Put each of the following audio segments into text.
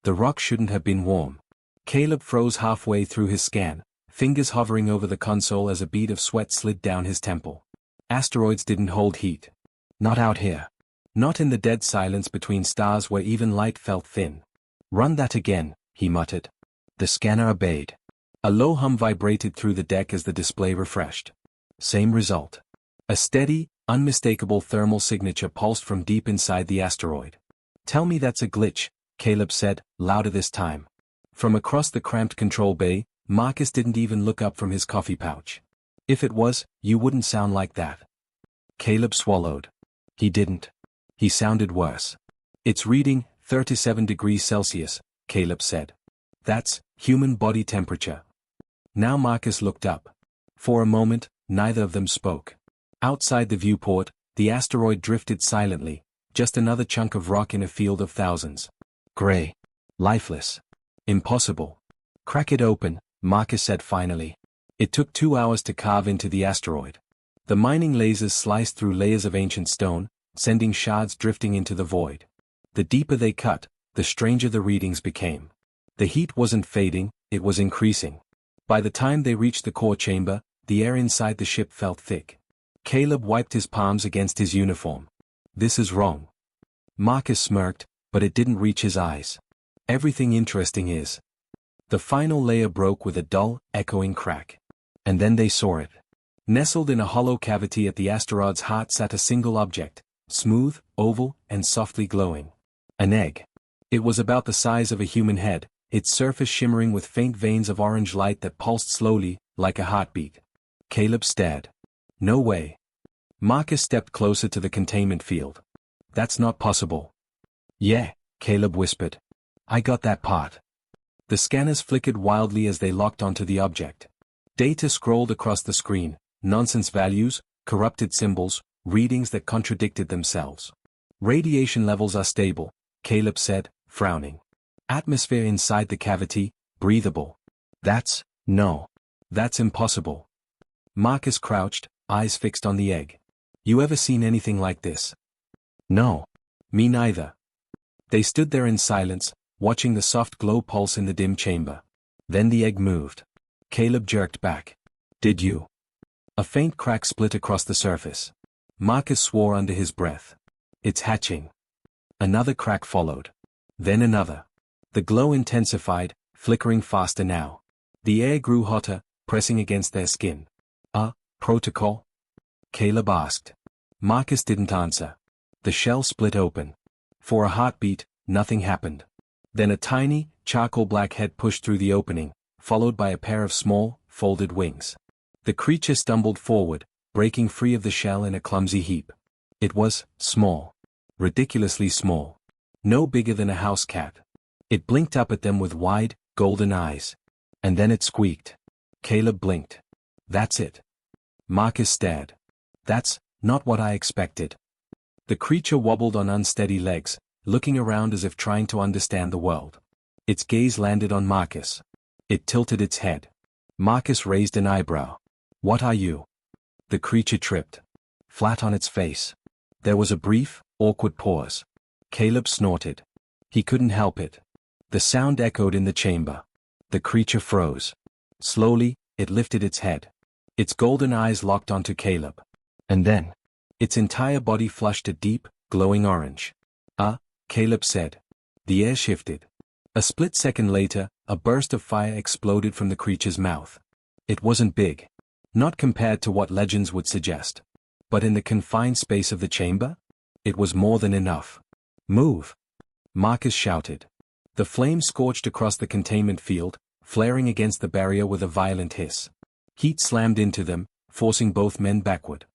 The rock shouldn't have been warm. Caleb froze halfway through his scan, fingers hovering over the console as a bead of sweat slid down his temple. Asteroids didn't hold heat. Not out here. Not in the dead silence between stars where even light felt thin. Run that again, he muttered. The scanner obeyed. A low hum vibrated through the deck as the display refreshed. Same result. A steady, unmistakable thermal signature pulsed from deep inside the asteroid. Tell me that's a glitch, Caleb said, louder this time. From across the cramped control bay, Marcus didn't even look up from his coffee pouch. If it was, you wouldn't sound like that. Caleb swallowed. He didn't. He sounded worse. It's reading 37 degrees Celsius, Caleb said. That's human body temperature. Now Marcus looked up. For a moment, neither of them spoke. Outside the viewport, the asteroid drifted silently, just another chunk of rock in a field of thousands. Gray. Lifeless. Impossible. Crack it open, Marcus said finally. It took 2 hours to carve into the asteroid. The mining lasers sliced through layers of ancient stone, sending shards drifting into the void. The deeper they cut, the stranger the readings became. The heat wasn't fading, it was increasing. By the time they reached the core chamber, the air inside the ship felt thick. Caleb wiped his palms against his uniform. This is wrong. Marcus smirked, but it didn't reach his eyes. Everything interesting is. The final layer broke with a dull, echoing crack. And then they saw it. Nestled in a hollow cavity at the asteroid's heart sat a single object, smooth, oval, and softly glowing. An egg. It was about the size of a human head, its surface shimmering with faint veins of orange light that pulsed slowly, like a heartbeat. Caleb stared. No way. Marcus stepped closer to the containment field. That's not possible. Yeah, Caleb whispered. I got that part. The scanners flickered wildly as they locked onto the object. Data scrolled across the screen, nonsense values, corrupted symbols, readings that contradicted themselves. Radiation levels are stable, Caleb said, frowning. Atmosphere inside the cavity, breathable. No. That's impossible. Marcus crouched, eyes fixed on the egg. You ever seen anything like this? No. Me neither. They stood there in silence, watching the soft glow pulse in the dim chamber. Then the egg moved. Caleb jerked back. Did you? A faint crack split across the surface. Marcus swore under his breath. It's hatching. Another crack followed. Then another. The glow intensified, flickering faster now. The air grew hotter, pressing against their skin. Protocol? Caleb asked. Marcus didn't answer. The shell split open. For a heartbeat, nothing happened. Then a tiny, charcoal-black head pushed through the opening, followed by a pair of small, folded wings. The creature stumbled forward, breaking free of the shell in a clumsy heap. It was small. Ridiculously small. No bigger than a house cat. It blinked up at them with wide, golden eyes. And then it squeaked. Caleb blinked. That's it. Marcus stared. That's not what I expected. The creature wobbled on unsteady legs, looking around as if trying to understand the world. Its gaze landed on Marcus. It tilted its head. Marcus raised an eyebrow. What are you? The creature tripped. Flat on its face. There was a brief, awkward pause. Caleb snorted. He couldn't help it. The sound echoed in the chamber. The creature froze. Slowly, it lifted its head. Its golden eyes locked onto Caleb. And then, its entire body flushed a deep, glowing orange. Caleb said. The air shifted. A split second later, a burst of fire exploded from the creature's mouth. It wasn't big. Not compared to what legends would suggest. But in the confined space of the chamber? It was more than enough. Move! Marcus shouted. The flame scorched across the containment field, flaring against the barrier with a violent hiss. Heat slammed into them, forcing both men backward.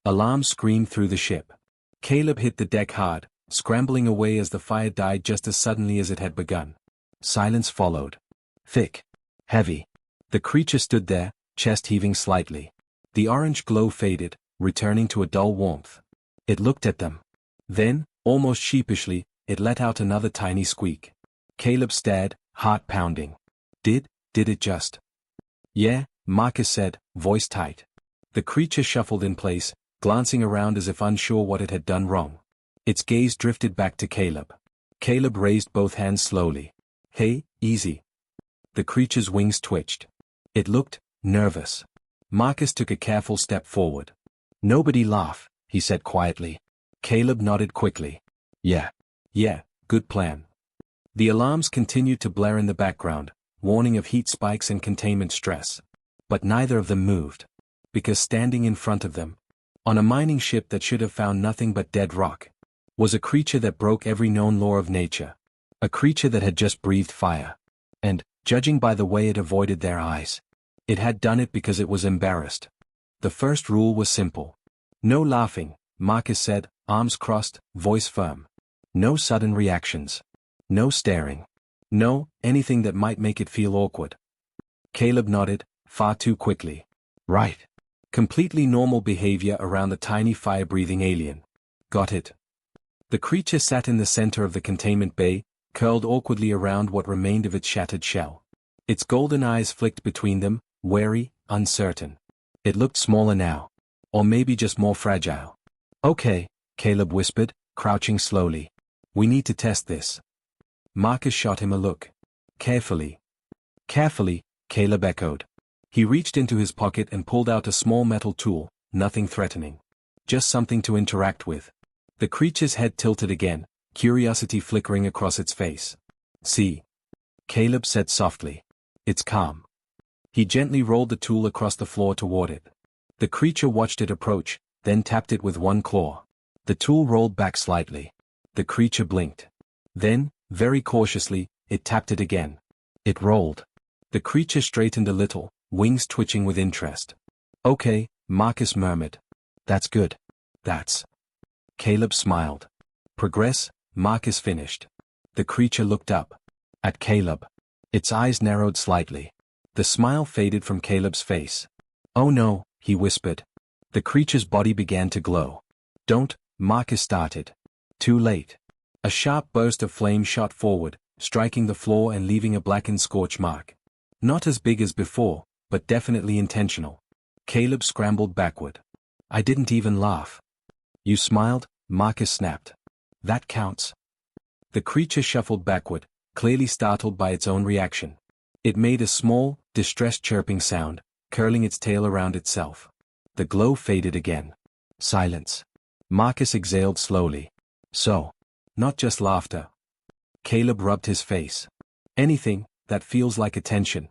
Alarms screamed through the ship. Caleb hit the deck hard, scrambling away as the fire died just as suddenly as it had begun. Silence followed. Thick. Heavy. The creature stood there, chest heaving slightly. The orange glow faded, returning to a dull warmth. It looked at them. Then, almost sheepishly, it let out another tiny squeak. Caleb stared, heart pounding. Did it just? Yeah, Marcus said, voice tight. The creature shuffled in place, glancing around as if unsure what it had done wrong. Its gaze drifted back to Caleb. Caleb raised both hands slowly. Hey, easy. The creature's wings twitched. It looked nervous. Marcus took a careful step forward. Nobody laugh, he said quietly. Caleb nodded quickly. Yeah, good plan. The alarms continued to blare in the background, warning of heat spikes and containment stress. But neither of them moved. Because standing in front of them, on a mining ship that should have found nothing but dead rock, was a creature that broke every known law of nature. A creature that had just breathed fire. And, judging by the way it avoided their eyes, it had done it because it was embarrassed. The first rule was simple. No laughing, Marcus said, arms crossed, voice firm. No sudden reactions. No staring. No, anything that might make it feel awkward. Caleb nodded, far too quickly. Right. Completely normal behavior around the tiny fire-breathing alien. Got it. The creature sat in the center of the containment bay, curled awkwardly around what remained of its shattered shell. Its golden eyes flicked between them, wary, uncertain. It looked smaller now. Or maybe just more fragile. Okay, Caleb whispered, crouching slowly. We need to test this. Marcus shot him a look. Carefully. Carefully, Caleb echoed. He reached into his pocket and pulled out a small metal tool, nothing threatening. Just something to interact with. The creature's head tilted again, curiosity flickering across its face. See? Caleb said softly. It's calm. He gently rolled the tool across the floor toward it. The creature watched it approach, then tapped it with one claw. The tool rolled back slightly. The creature blinked. Then, very cautiously, it tapped it again. It rolled. The creature straightened a little, wings twitching with interest. Okay, Marcus murmured. That's good. That's. Caleb smiled. Progress, Marcus finished. The creature looked up. At Caleb. Its eyes narrowed slightly. The smile faded from Caleb's face. Oh no, he whispered. The creature's body began to glow. Don't, Marcus started. Too late. A sharp burst of flame shot forward, striking the floor and leaving a blackened scorch mark. Not as big as before, but definitely intentional. Caleb scrambled backward. I didn't even laugh. You smiled, Marcus snapped. That counts. The creature shuffled backward, clearly startled by its own reaction. It made a small, distressed chirping sound, curling its tail around itself. The glow faded again. Silence. Marcus exhaled slowly. So. Not just laughter. Caleb rubbed his face. Anything that feels like attention.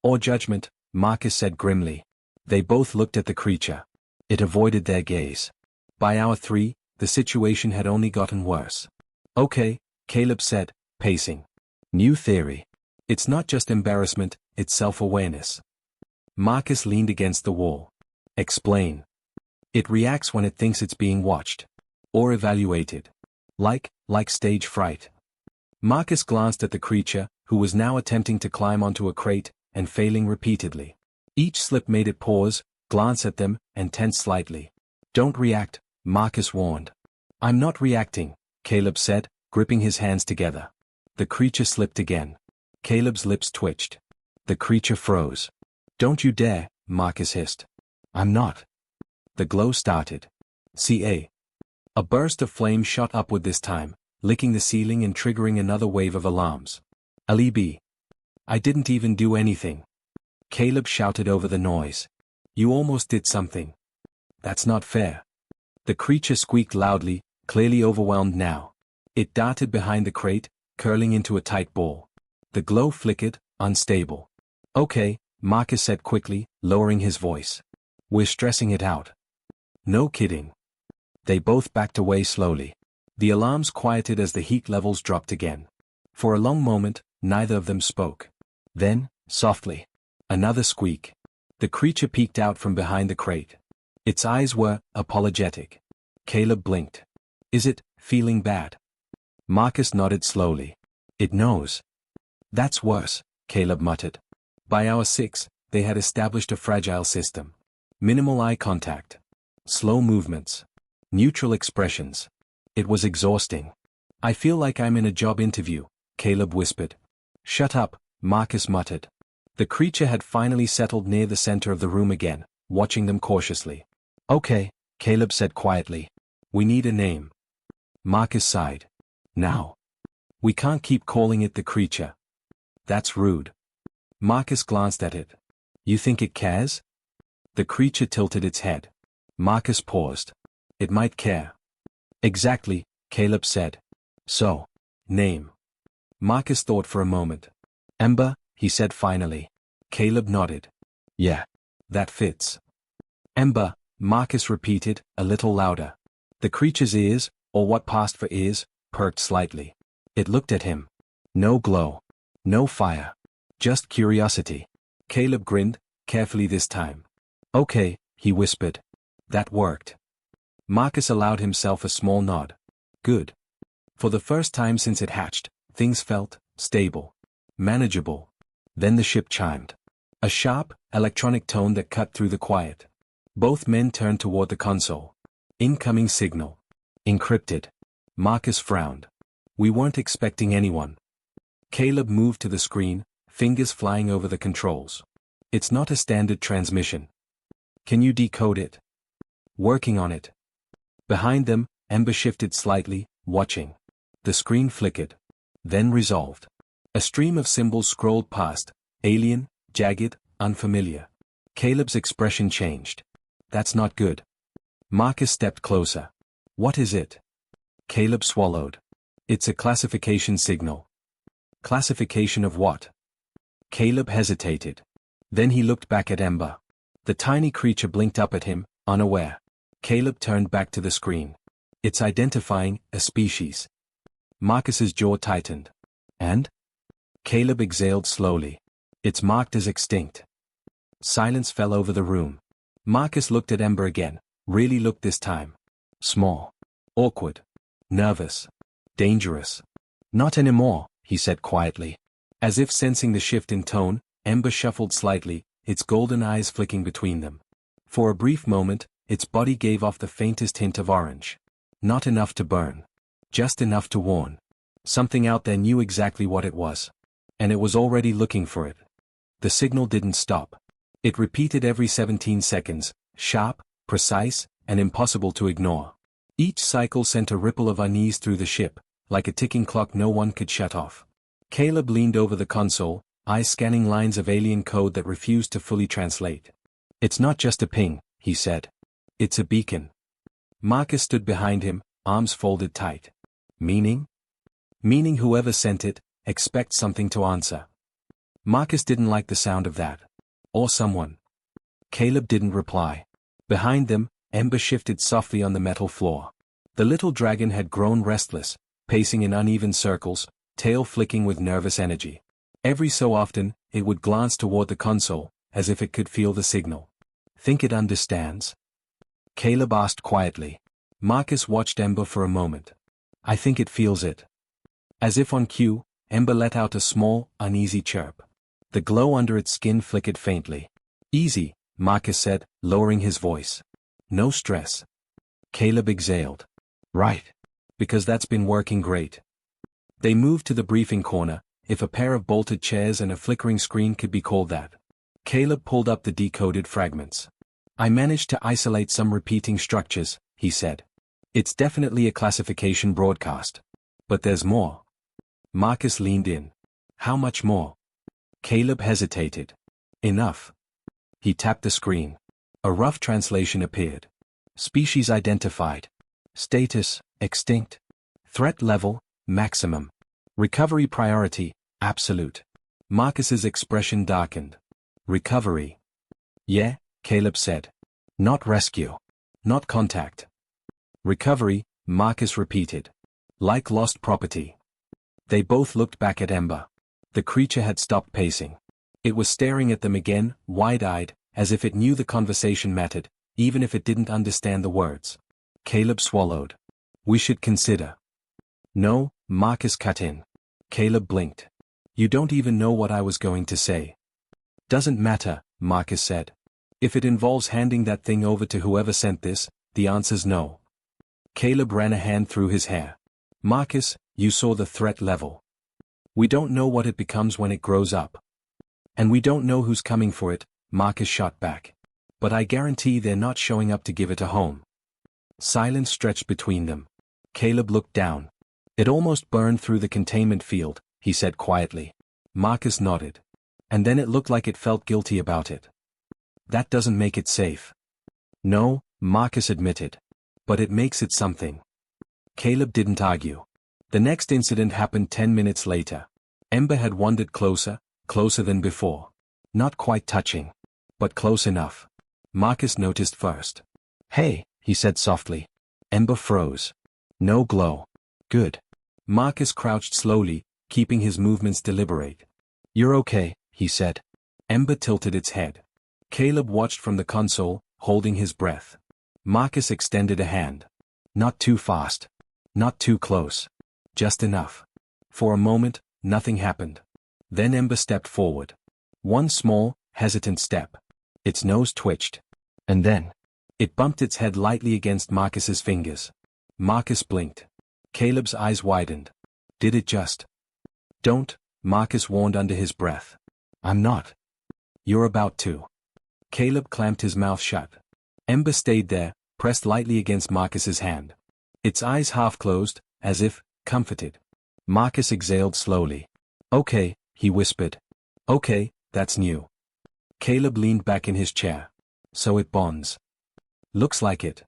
Or judgment, Marcus said grimly. They both looked at the creature. It avoided their gaze. By hour 3, the situation had only gotten worse. Okay, Caleb said, pacing. New theory. It's not just embarrassment, it's self-awareness. Marcus leaned against the wall. Explain. It reacts when it thinks it's being watched. Or evaluated. Like stage fright. Marcus glanced at the creature, who was now attempting to climb onto a crate, and failing repeatedly. Each slip made it pause, glance at them, and tense slightly. Don't react, Marcus warned. I'm not reacting, Caleb said, gripping his hands together. The creature slipped again. Caleb's lips twitched. The creature froze. Don't you dare, Marcus hissed. I'm not. The glow started. CA. A burst of flame shot upward this time, licking the ceiling and triggering another wave of alarms. Alibi. I didn't even do anything. Caleb shouted over the noise. You almost did something. That's not fair. The creature squeaked loudly, clearly overwhelmed now. It darted behind the crate, curling into a tight ball. The glow flickered, unstable. Okay, Marcus said quickly, lowering his voice. We're stressing it out. No kidding. They both backed away slowly. The alarms quieted as the heat levels dropped again. For a long moment, neither of them spoke. Then, softly, another squeak. The creature peeked out from behind the crate. Its eyes were apologetic. Caleb blinked. Is it feeling bad? Marcus nodded slowly. It knows. That's worse, Caleb muttered. By hour 6, they had established a fragile system. Minimal eye contact. Slow movements. Neutral expressions. It was exhausting. I feel like I'm in a job interview, Caleb whispered. Shut up, Marcus muttered. The creature had finally settled near the center of the room again, watching them cautiously. Okay, Caleb said quietly. We need a name. Marcus sighed. Now. We can't keep calling it the creature, That's rude. Marcus glanced at it. You think it cares? The creature tilted its head. Marcus paused. It might care. Exactly, Caleb said. So, name. Marcus thought for a moment. Ember, he said finally. Caleb nodded. Yeah. That fits. Ember, Marcus repeated, a little louder. The creature's ears, or what passed for ears, perked slightly. It looked at him. No glow. No fire. Just curiosity. Caleb grinned, carefully this time. Okay, he whispered. That worked. Marcus allowed himself a small nod. Good. For the first time since it hatched, things felt stable. Manageable. Then the ship chimed. A sharp, electronic tone that cut through the quiet. Both men turned toward the console. Incoming signal. Encrypted. Marcus frowned. We weren't expecting anyone. Caleb moved to the screen, fingers flying over the controls. It's not a standard transmission. Can you decode it? Working on it. Behind them, Ember shifted slightly, watching. The screen flickered. Then resolved. A stream of symbols scrolled past, alien, jagged, unfamiliar. Caleb's expression changed. That's not good. Marcus stepped closer. What is it? Caleb swallowed. It's a classification signal. Classification of what? Caleb hesitated. Then he looked back at Ember. The tiny creature blinked up at him, unaware. Caleb turned back to the screen. It's identifying a species. Marcus's jaw tightened. And? Caleb exhaled slowly. It's marked as extinct. Silence fell over the room. Marcus looked at Ember again, really looked this time. Small. Awkward. Nervous. Dangerous. Not anymore, he said quietly. As if sensing the shift in tone, Ember shuffled slightly, its golden eyes flicking between them. For a brief moment, its body gave off the faintest hint of orange. Not enough to burn. Just enough to warn. Something out there knew exactly what it was. And it was already looking for it. The signal didn't stop. It repeated every 17 seconds, sharp, precise, and impossible to ignore. Each cycle sent a ripple of unease through the ship, like a ticking clock no one could shut off. Caleb leaned over the console, eyes scanning lines of alien code that refused to fully translate. It's not just a ping, he said. It's a beacon. Marcus stood behind him, arms folded tight. Meaning? Meaning whoever sent it, expects something to answer. Marcus didn't like the sound of that. Or someone. Caleb didn't reply. Behind them, Ember shifted softly on the metal floor. The little dragon had grown restless, pacing in uneven circles, tail flicking with nervous energy. Every so often, it would glance toward the console, as if it could feel the signal. Think it understands? Caleb asked quietly. Marcus watched Ember for a moment. I think it feels it. As if on cue, Ember let out a small, uneasy chirp. The glow under its skin flickered faintly. Easy, Marcus said, lowering his voice. No stress. Caleb exhaled. Right. Because that's been working great. They moved to the briefing corner, if a pair of bolted chairs and a flickering screen could be called that. Caleb pulled up the decoded fragments. I managed to isolate some repeating structures, he said. It's definitely a classification broadcast. But there's more. Marcus leaned in. How much more? Caleb hesitated. Enough. He tapped the screen. A rough translation appeared. Species identified. Status, extinct. Threat level, maximum. Recovery priority, absolute. Marcus's expression darkened. Recovery. Yeah, Caleb said. Not rescue. Not contact. Recovery, Marcus repeated. Like lost property. They both looked back at Ember. The creature had stopped pacing. It was staring at them again, wide-eyed, as if it knew the conversation mattered, even if it didn't understand the words. Caleb swallowed. We should consider. No, Marcus cut in. Caleb blinked. You don't even know what I was going to say. Doesn't matter, Marcus said. If it involves handing that thing over to whoever sent this, the answer's no. Caleb ran a hand through his hair. Marcus, you saw the threat level. We don't know what it becomes when it grows up. And we don't know who's coming for it, Marcus shot back. But I guarantee they're not showing up to give it a home. Silence stretched between them. Caleb looked down. It almost burned through the containment field, he said quietly. Marcus nodded. And then it looked like it felt guilty about it. That doesn't make it safe. No, Marcus admitted. But it makes it something. Caleb didn't argue. The next incident happened 10 minutes later. Ember had wandered closer, closer than before. Not quite touching. But close enough. Marcus noticed first. Hey, he said softly. Ember froze. No glow. Good. Marcus crouched slowly, keeping his movements deliberate. You're okay, he said. Ember tilted its head. Caleb watched from the console, holding his breath. Marcus extended a hand. Not too fast. Not too close. Just enough. For a moment, nothing happened. Then Ember stepped forward. One small, hesitant step. Its nose twitched. And then, it bumped its head lightly against Marcus's fingers. Marcus blinked. Caleb's eyes widened. Did it just? Don't, Marcus warned under his breath. I'm not. You're about to. Caleb clamped his mouth shut. Ember stayed there, pressed lightly against Marcus's hand. Its eyes half closed, as if, comforted. Marcus exhaled slowly. Okay, he whispered. Okay, that's new. Caleb leaned back in his chair. So it bonds. Looks like it.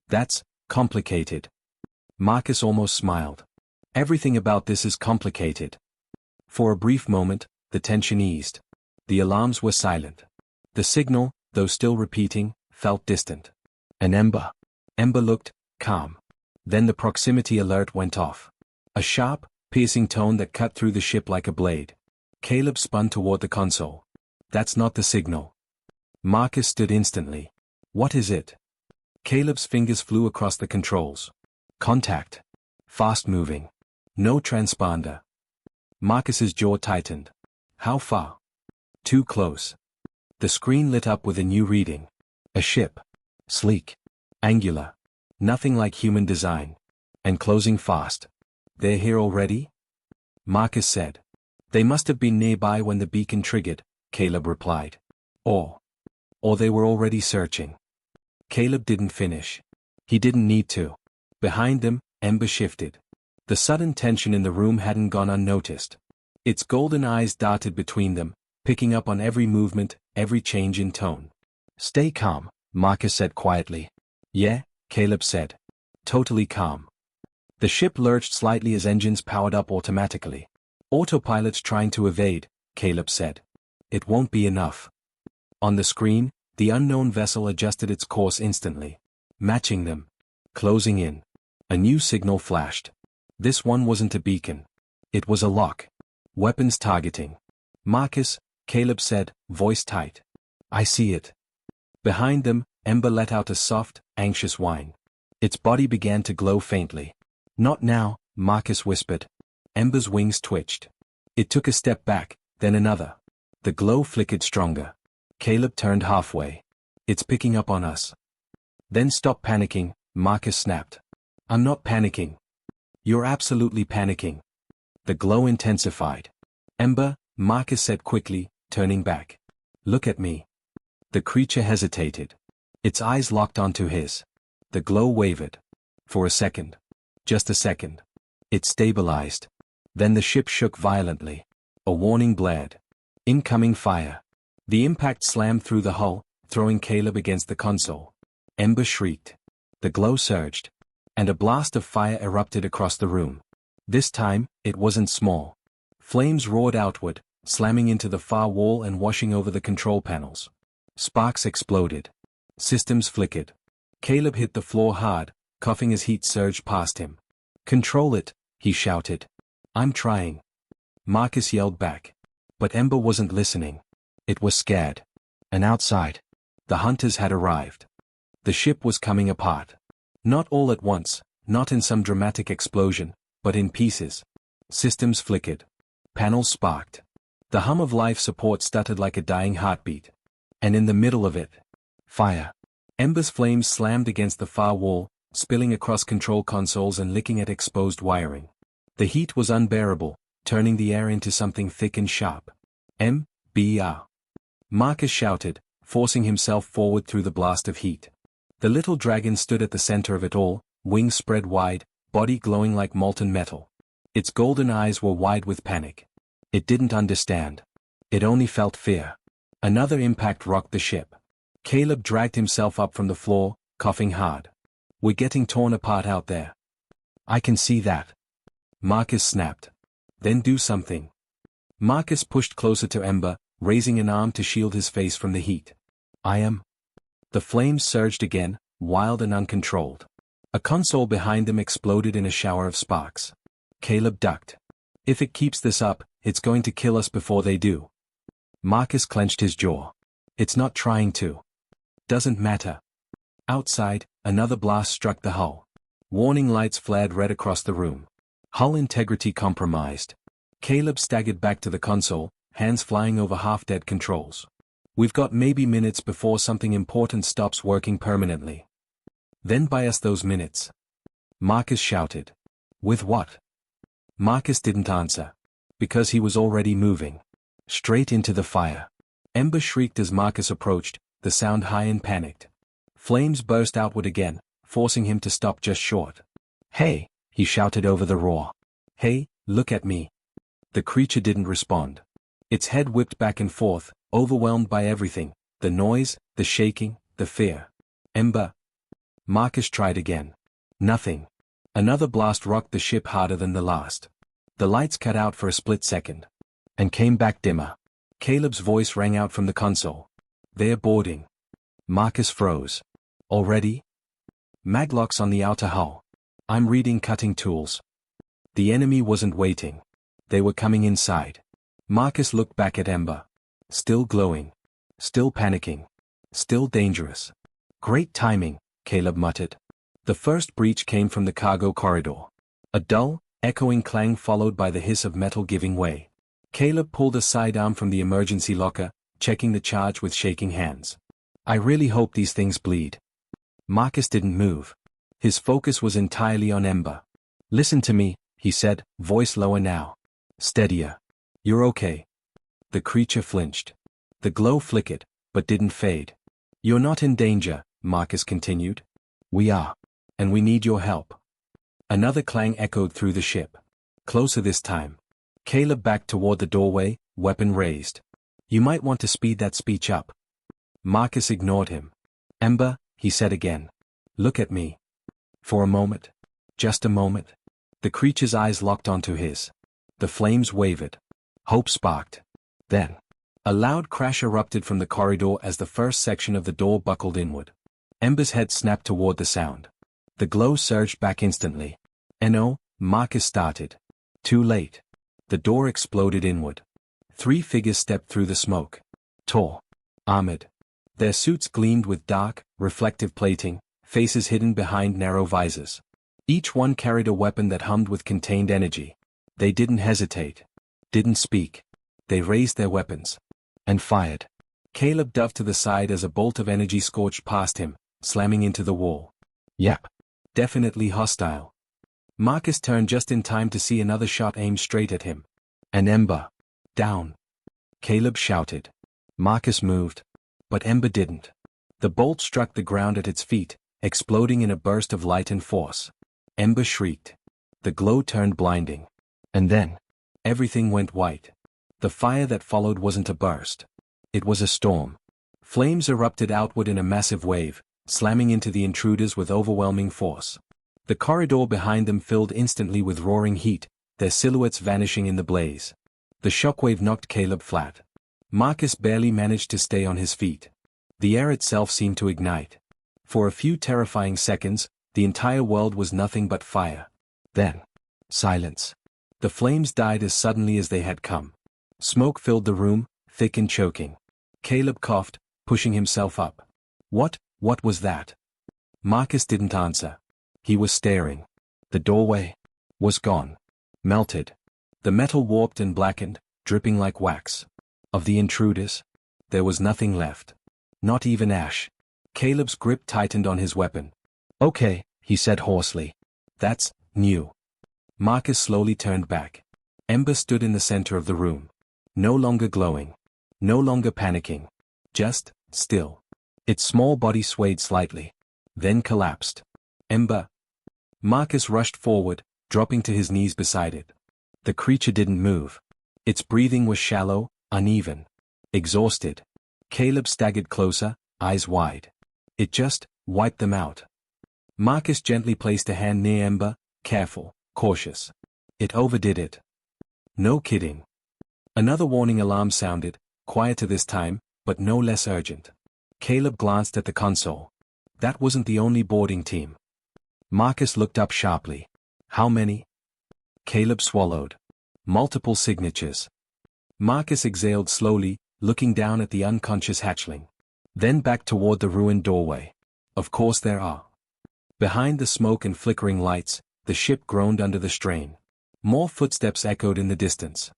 That's complicated. Marcus almost smiled. Everything about this is complicated. For a brief moment, the tension eased. The alarms were silent. The signal, though still repeating, felt distant. And Ember looked calm. Then the proximity alert went off. A sharp, piercing tone that cut through the ship like a blade. Caleb spun toward the console. That's not the signal. Marcus stood instantly. What is it? Caleb's fingers flew across the controls. Contact. Fast moving. No transponder. Marcus's jaw tightened. How far? Too close. The screen lit up with a new reading. A ship. Sleek. Angular. Nothing like human design. And closing fast. They're here already? Marcus said. They must have been nearby when the beacon triggered, Caleb replied. Or they were already searching. Caleb didn't finish. He didn't need to. Behind them, Ember shifted. The sudden tension in the room hadn't gone unnoticed. Its golden eyes darted between them, picking up on every movement, every change in tone. Stay calm, Marcus said quietly. Yeah, Caleb said. Totally calm. The ship lurched slightly as engines powered up automatically. Autopilot's trying to evade, Caleb said. It won't be enough. On the screen, the unknown vessel adjusted its course instantly. Matching them. Closing in. A new signal flashed. This one wasn't a beacon. It was a lock. Weapons targeting. Marcus, Caleb said, voice tight. I see it. Behind them, Ember let out a soft, anxious whine. Its body began to glow faintly. Not now, Marcus whispered. Ember's wings twitched. It took a step back, then another. The glow flickered stronger. Caleb turned halfway. It's picking up on us. Then stop panicking, Marcus snapped. I'm not panicking. You're absolutely panicking. The glow intensified. Ember, Marcus said quickly, turning back. Look at me. The creature hesitated. Its eyes locked onto his. The glow wavered. For a second. Just a second. It stabilized. Then the ship shook violently. A warning blared. Incoming fire. The impact slammed through the hull, throwing Caleb against the console. Ember shrieked. The glow surged. And a blast of fire erupted across the room. This time, it wasn't small. Flames roared outward, slamming into the far wall and washing over the control panels. Sparks exploded. Systems flickered. Caleb hit the floor hard, coughing as heat surged past him. Control it, he shouted. I'm trying. Marcus yelled back. But Ember wasn't listening. It was scared. And outside, the hunters had arrived. The ship was coming apart. Not all at once, not in some dramatic explosion, but in pieces. Systems flickered. Panels sparked. The hum of life support stuttered like a dying heartbeat. And in the middle of it, fire. Ember's flames slammed against the far wall, spilling across control consoles and licking at exposed wiring. The heat was unbearable, turning the air into something thick and sharp. M.B.R. Marcus shouted, forcing himself forward through the blast of heat. The little dragon stood at the center of it all, wings spread wide, body glowing like molten metal. Its golden eyes were wide with panic. It didn't understand. It only felt fear. Another impact rocked the ship. Caleb dragged himself up from the floor, coughing hard. We're getting torn apart out there. I can see that. Marcus snapped. Then do something. Marcus pushed closer to Ember, raising an arm to shield his face from the heat. I am. The flames surged again, wild and uncontrolled. A console behind them exploded in a shower of sparks. Caleb ducked. If it keeps this up, it's going to kill us before they do. Marcus clenched his jaw. It's not trying to. Doesn't matter. Outside, another blast struck the hull. Warning lights flared red across the room. Hull integrity compromised. Caleb staggered back to the console, hands flying over half-dead controls. We've got maybe minutes before something important stops working permanently. Then buy us those minutes. Marcus shouted. With what? Marcus didn't answer. Because he was already moving. Straight into the fire. Ember shrieked as Marcus approached, the sound high and panicked. Flames burst outward again, forcing him to stop just short. Hey, he shouted over the roar. Hey, look at me. The creature didn't respond. Its head whipped back and forth, overwhelmed by everything, the noise, the shaking, the fear. Ember. Marcus tried again. Nothing. Another blast rocked the ship harder than the last. The lights cut out for a split second. And came back dimmer. Caleb's voice rang out from the console. They're boarding. Marcus froze. Already? Maglocks on the outer hull. I'm reading cutting tools. The enemy wasn't waiting. They were coming inside. Marcus looked back at Ember. Still glowing. Still panicking. Still dangerous. Great timing, Caleb muttered. The first breach came from the cargo corridor. A dull, echoing clang followed by the hiss of metal giving way. Caleb pulled a sidearm from the emergency locker, checking the charge with shaking hands. I really hope these things bleed. Marcus didn't move. His focus was entirely on Ember. Listen to me, he said, voice lower now. Steadier. You're okay. The creature flinched. The glow flickered, but didn't fade. You're not in danger, Marcus continued. We are. And we need your help. Another clang echoed through the ship. Closer this time. Caleb backed toward the doorway, weapon raised. You might want to speed that speech up. Marcus ignored him. Ember, he said again. Look at me. For a moment. Just a moment. The creature's eyes locked onto his. The flames wavered. Hope sparked. Then. A loud crash erupted from the corridor as the first section of the door buckled inward. Ember's head snapped toward the sound. The glow surged back instantly. No, Marcus started. Too late. The door exploded inward. 3 figures stepped through the smoke. Tall. Armored. Their suits gleamed with dark, reflective plating, faces hidden behind narrow visors. Each one carried a weapon that hummed with contained energy. They didn't hesitate. Didn't speak. They raised their weapons. And fired. Caleb dove to the side as a bolt of energy scorched past him, slamming into the wall. Yep. Definitely hostile. Marcus turned just in time to see another shot aimed straight at him. And Ember. Down. Caleb shouted. Marcus moved. But Ember didn't. The bolt struck the ground at its feet, exploding in a burst of light and force. Ember shrieked. The glow turned blinding. And then, everything went white. The fire that followed wasn't a burst. It was a storm. Flames erupted outward in a massive wave, slamming into the intruders with overwhelming force. The corridor behind them filled instantly with roaring heat, their silhouettes vanishing in the blaze. The shockwave knocked Caleb flat. Marcus barely managed to stay on his feet. The air itself seemed to ignite. For a few terrifying seconds, the entire world was nothing but fire. Then, silence. The flames died as suddenly as they had come. Smoke filled the room, thick and choking. Caleb coughed, pushing himself up. What was that? Marcus didn't answer. He was staring. The doorway was gone. Melted. The metal warped and blackened, dripping like wax. Of the intruders, there was nothing left. Not even ash. Caleb's grip tightened on his weapon. Okay, he said hoarsely. That's new. Marcus slowly turned back. Ember stood in the center of the room. No longer glowing. No longer panicking. Just still. Its small body swayed slightly. Then collapsed. Ember. Marcus rushed forward, dropping to his knees beside it. The creature didn't move. Its breathing was shallow, uneven. Exhausted. Caleb staggered closer, eyes wide. It just wiped them out. Marcus gently placed a hand near Ember, careful, cautious. It overdid it. No kidding. Another warning alarm sounded, quieter this time, but no less urgent. Caleb glanced at the console. That wasn't the only boarding team. Marcus looked up sharply. How many? Caleb swallowed. Multiple signatures. Marcus exhaled slowly, looking down at the unconscious hatchling. Then back toward the ruined doorway. Of course there are. Behind the smoke and flickering lights, the ship groaned under the strain. More footsteps echoed in the distance.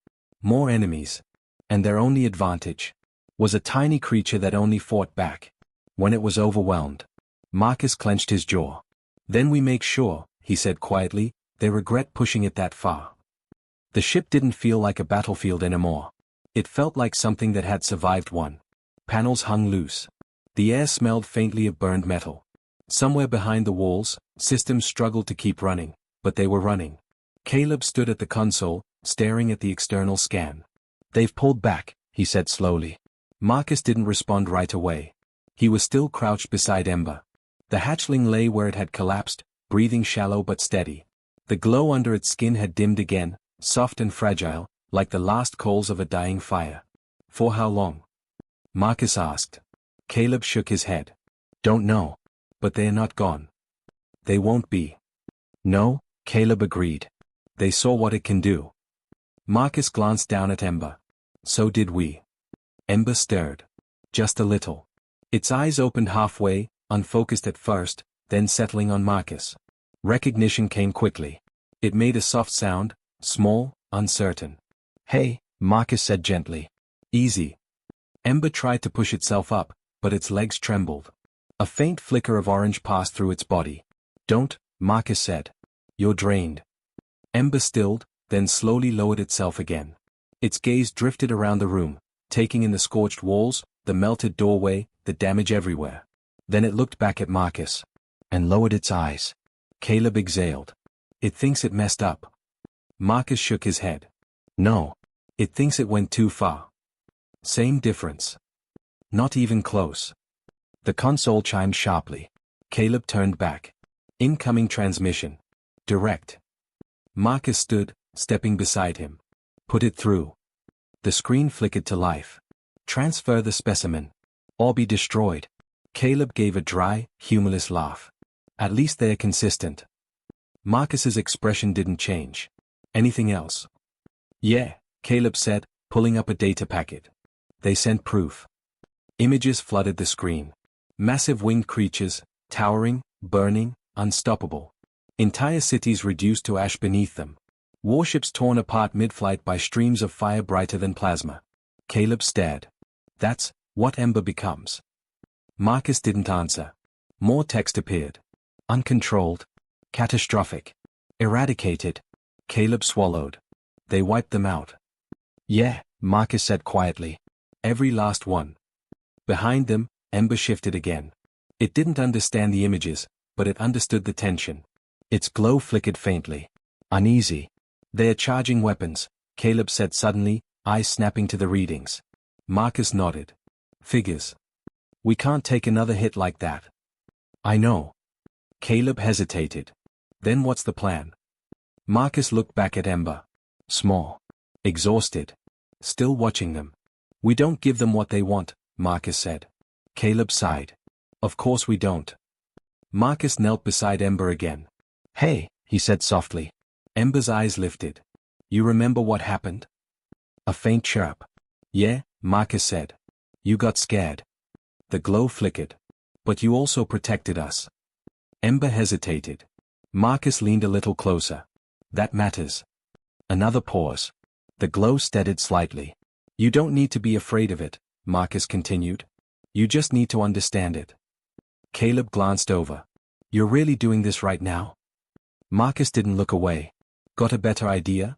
More enemies. And their only advantage was a tiny creature that only fought back when it was overwhelmed. Marcus clenched his jaw. Then we make sure, he said quietly, they regret pushing it that far. The ship didn't feel like a battlefield anymore. It felt like something that had survived one. Panels hung loose. The air smelled faintly of burned metal. Somewhere behind the walls, systems struggled to keep running, but they were running. Caleb stood at the console, staring at the external scan. They've pulled back, he said slowly. Marcus didn't respond right away. He was still crouched beside Ember. The hatchling lay where it had collapsed, breathing shallow but steady. The glow under its skin had dimmed again, soft and fragile, like the last coals of a dying fire. For how long? Marcus asked. Caleb shook his head. Don't know. But they are not gone. They won't be. No, Caleb agreed. They saw what it can do. Marcus glanced down at Ember. So did we. Ember stirred. Just a little. Its eyes opened halfway, unfocused at first, then settling on Marcus. Recognition came quickly. It made a soft sound, small, uncertain. Hey, Marcus said gently. Easy. Ember tried to push itself up, but its legs trembled. A faint flicker of orange passed through its body. Don't, Marcus said. You're drained. Ember stilled, then slowly lowered itself again. Its gaze drifted around the room, taking in the scorched walls, the melted doorway, the damage everywhere. Then it looked back at Marcus. And lowered its eyes. Caleb exhaled. It thinks it messed up. Marcus shook his head. No. It thinks it went too far. Same difference. Not even close. The console chimed sharply. Caleb turned back. Incoming transmission. Direct. Marcus stood, stepping beside him. Put it through. The screen flickered to life. Transfer the specimen. Or be destroyed. Caleb gave a dry, humorless laugh. At least they're consistent. Marcus's expression didn't change. Anything else? Yeah, Caleb said, pulling up a data packet. They sent proof. Images flooded the screen. Massive winged creatures, towering, burning, unstoppable. Entire cities reduced to ash beneath them. Warships torn apart mid-flight by streams of fire brighter than plasma. Caleb stared. That's what Ember becomes. Marcus didn't answer. More text appeared. Uncontrolled. Catastrophic. Eradicated. Caleb swallowed. They wiped them out. Yeah, Marcus said quietly. Every last one. Behind them, Ember shifted again. It didn't understand the images, but it understood the tension. Its glow flickered faintly. Uneasy. They are charging weapons, Caleb said suddenly, eyes snapping to the readings. Marcus nodded. Figures. We can't take another hit like that. I know. Caleb hesitated. Then what's the plan? Marcus looked back at Ember. Small. Exhausted. Still watching them. We don't give them what they want, Marcus said. Caleb sighed. Of course we don't. Marcus knelt beside Ember again. Hey, he said softly. Ember's eyes lifted. You remember what happened? A faint chirp. Yeah, Marcus said. You got scared. The glow flickered. But you also protected us. Ember hesitated. Marcus leaned a little closer. That matters. Another pause. The glow steadied slightly. You don't need to be afraid of it, Marcus continued. You just need to understand it. Caleb glanced over. You're really doing this right now? Marcus didn't look away. Got a better idea?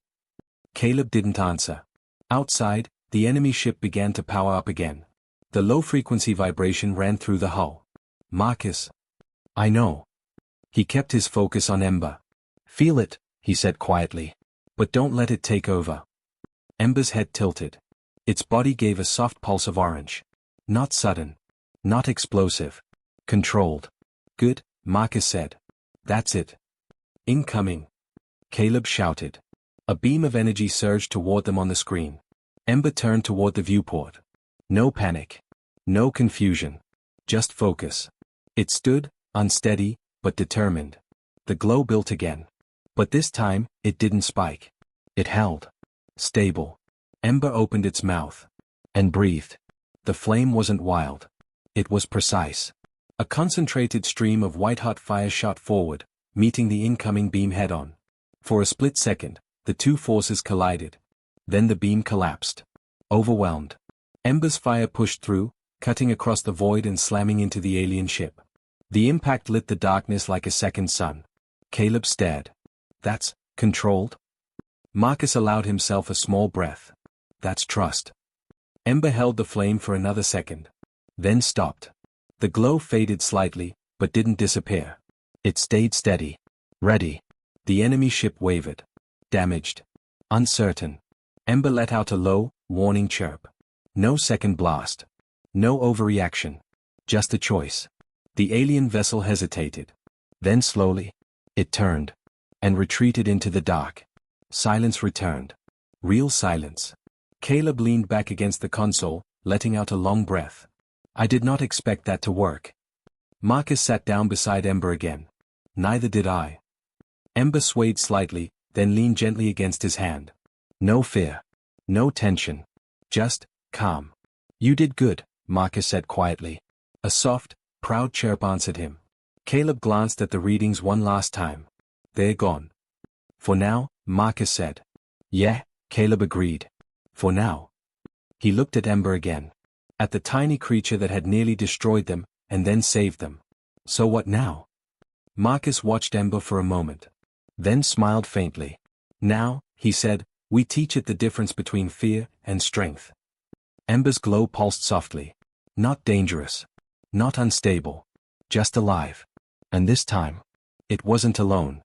Caleb didn't answer. Outside, the enemy ship began to power up again. The low-frequency vibration ran through the hull. Marcus. I know. He kept his focus on Ember. Feel it, he said quietly. But don't let it take over. Ember's head tilted. Its body gave a soft pulse of orange. Not sudden. Not explosive. Controlled. Good, Marcus said. That's it. Incoming. Caleb shouted. A beam of energy surged toward them on the screen. Ember turned toward the viewport. No panic. No confusion. Just focus. It stood, unsteady, but determined. The glow built again. But this time, it didn't spike. It held. Stable. Ember opened its mouth. And breathed. The flame wasn't wild. It was precise. A concentrated stream of white-hot fire shot forward, meeting the incoming beam head-on. For a split second, the two forces collided. Then the beam collapsed. Overwhelmed. Ember's fire pushed through, cutting across the void and slamming into the alien ship. The impact lit the darkness like a second sun. Caleb stared. That's controlled? Marcus allowed himself a small breath. That's trust. Ember held the flame for another second. Then stopped. The glow faded slightly, but didn't disappear. It stayed steady. Ready. The enemy ship wavered. Damaged. Uncertain. Ember let out a low, warning chirp. No second blast. No overreaction. Just a choice. The alien vessel hesitated. Then slowly, it turned. And retreated into the dark. Silence returned. Real silence. Caleb leaned back against the console, letting out a long breath. I did not expect that to work. Marcus sat down beside Ember again. Neither did I. Ember swayed slightly, then leaned gently against his hand. No fear. No tension. Just calm. You did good, Marcus said quietly. A soft, proud chirp answered him. Caleb glanced at the readings one last time. They're gone. For now, Marcus said. Yeah, Caleb agreed. For now. He looked at Ember again. At the tiny creature that had nearly destroyed them, and then saved them. So what now? Marcus watched Ember for a moment. Then smiled faintly. Now, he said, we teach it the difference between fear and strength. Ember's glow pulsed softly. Not dangerous. Not unstable. Just alive. And this time, it wasn't alone.